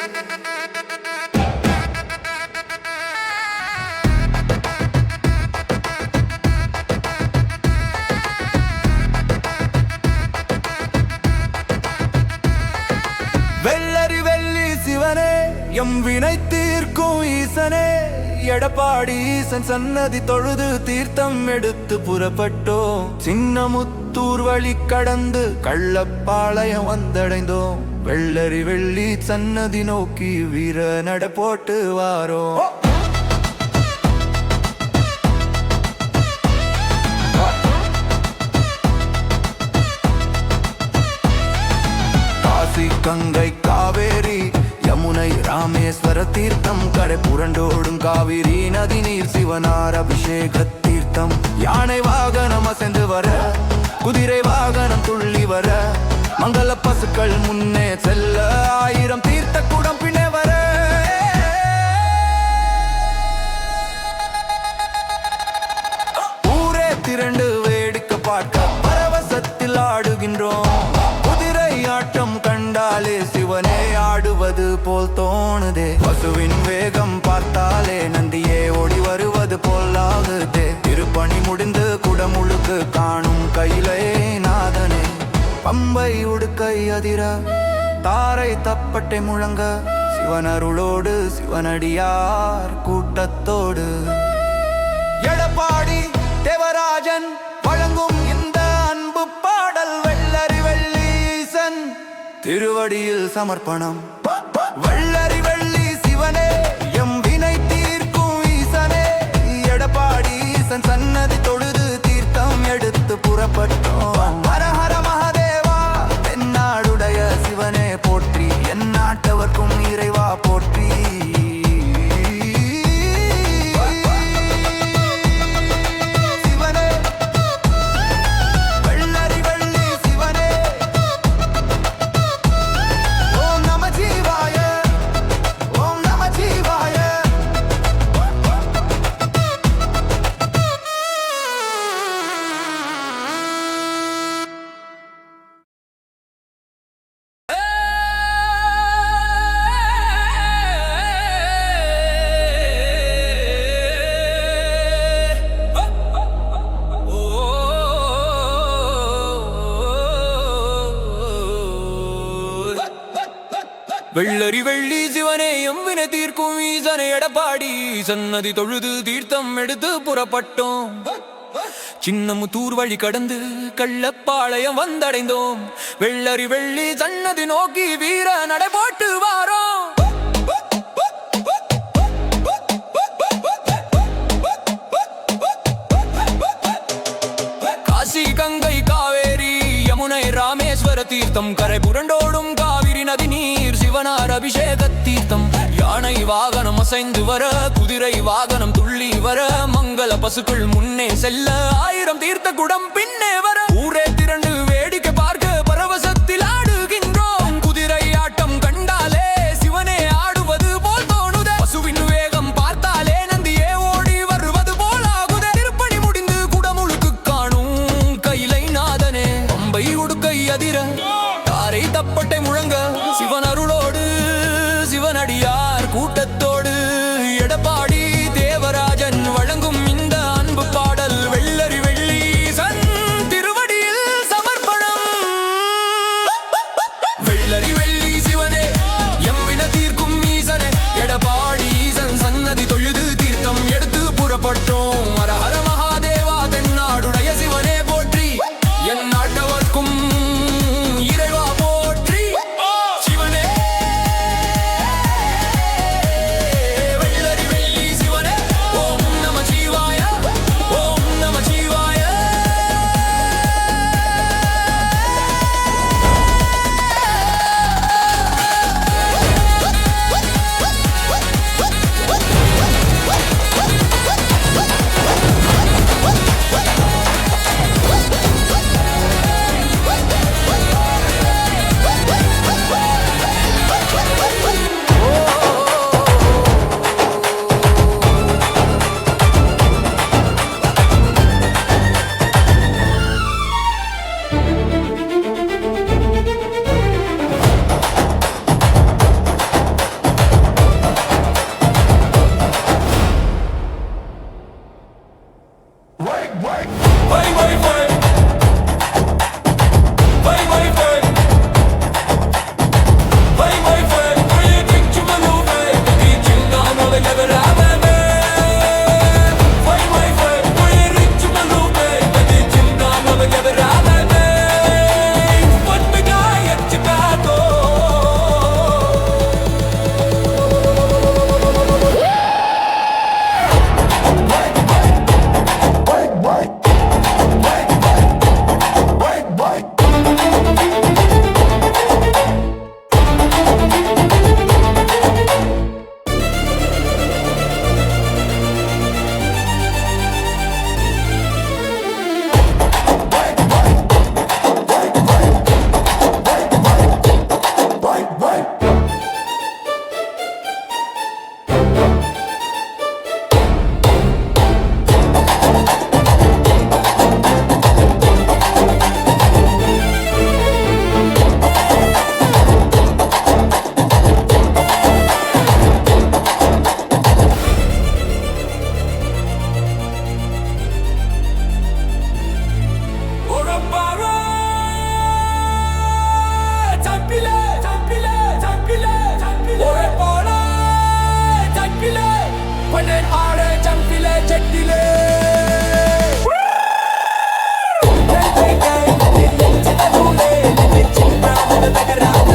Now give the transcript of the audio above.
வெள்ளரி வெள்ளி சிவனே எம் வினை தீர்க்கும் ஈசனே, எடப்பாடி ஈசன் சன்னதி தொழுது தீர்த்தம் எடுத்து புறப்பட்டோம். சின்னமுத்தூர் வழி கடந்து கள்ளப்பாளையம் வந்தடைந்தோம். வெள்ளரி வெள்ளி சன்னதி நோக்கி வீர நட போட்டு வாரோம். காசி கங்கை காவேரி யமுனை ராமேஸ்வர தீர்த்தம், கரை புரண்டோடும் காவிரி நதி நீர் சிவனார் அபிஷேக தீர்த்தம். யானை வாகனம் அசைந்து வர, குதிரை வாகனம் துள்ளி வர, மங்கள பசுக்கள் முன்னே செல்ல, 1000 தீர்த்த குடம் பின்னே வர. ஊரே திரண்டு வேடிக்கை பார்க்க பரவசத்தில் ஆடுகின்றோம். குதிரை ஆட்டம் கண்டாலே சிவனே ஆடுவது போல் தோணுதே. பசுவின் வேகம் பார்த்தாலே நந்தியே ஓடி வருவது போல் ஆகுதே. திருப்பணி முடிந்து குடமுழுக்கு காணும் கையிலே நாதனே. பம்பை உடுக்கை அதிர, தாரை தப்பட்டை முழங்க, சிவனருளோடு சிவனடியார் கூட்டத்தோடு. எடப்பாடி தேவராஜன் வழங்கும் இந்த அன்பு பாடல் வெள்ளரி வெள்ளி ஈசன் திருவடியில் சமர்ப்பணம். வெள்ளரி வெள்ளி சிவனே எம் வினை தீர்க்கும் ஈசனே, எடப்பாடி ஈசன் சன்னதி தொழுது தீர்த்தம் எடுத்து புறப்பட்டோம். ஹர ஹர மகாதேவா, தென்னாடுடைய சிவனே போற்றி, என் நாட்டவர்க்கும் இறைவா போற்றி. வெள்ளரி வெள்ளி சிவனே எம் வினை தீர்க்கும் ஈசனே, எடப்பாடி சன்னதி தொழுது தீர்த்தம் எடுத்து புறப்பட்டோம். சின்னமுத்தூர் வழி கடந்து கள்ளப்பாளையம் வந்தடைந்தோம். வெள்ளரி வெள்ளி சன்னதி நோக்கி வீர நடை போட்டு வாரோம். காசி கங்கை காவேரி யமுனை ராமேஸ்வர தீர்த்தம், கரை புரண்டோடும் காவிரி நதி நீர் சிவனார் அபிஷேக தீர்த்தம். யானை வாகனம் அசைந்து வர, குதிரை வாகனம் துள்ளி வர, மங்கள பசுக்கள் முன்னே செல்ல, 1000 தீர்த்த குடம் பின்னே வர. ஊரே திரண்டு வேடிக்கை பார்க்க பரவசத்தில் ஆடுகின்றோம். குதிரை ஆட்டம் கண்டாலே சிவனே ஆடுவது போல் தோணுதே. பசுவின் வேகம் பார்த்தாலே நந்தியே ஓடி வருவது போல் ஆகுதே. திருப்பணி முடிந்து குடமுழுக்கு காணும் கையிலை நாதனே. பம்பை உடுக்கை அதிர, தாரை தப்பட்டை முழங்க, சிவன் அருளோடு சிவனடியார் கூட்டத்தோடு. எடப்பாடி தேவராஜன் வழங்கும் இந்த அன்பு பாடல் வெள்ளரி வெள்ளி ஈசன் திருவடியில் சமர்ப்பணம். வெள்ளரி வெள்ளி சிவனே எம் வினை தீர்க்கும் ஈசனே, எடப்பாடி ஈசன் சன்னதி தொழுது தீர்த்தம் எடுத்து புறப்பட்டோம். ஹர ஹர மகாதேவா, தென்னாடுடைய சிவனே போற்றி, என் நாட்டவர்க்கும் இறைவா போற்றி. சிவனே செட்டிலே ஜெய் ஜெய் ஜெய் நெஞ்சில நூலே நெஞ்சில் பிராணன தகராறு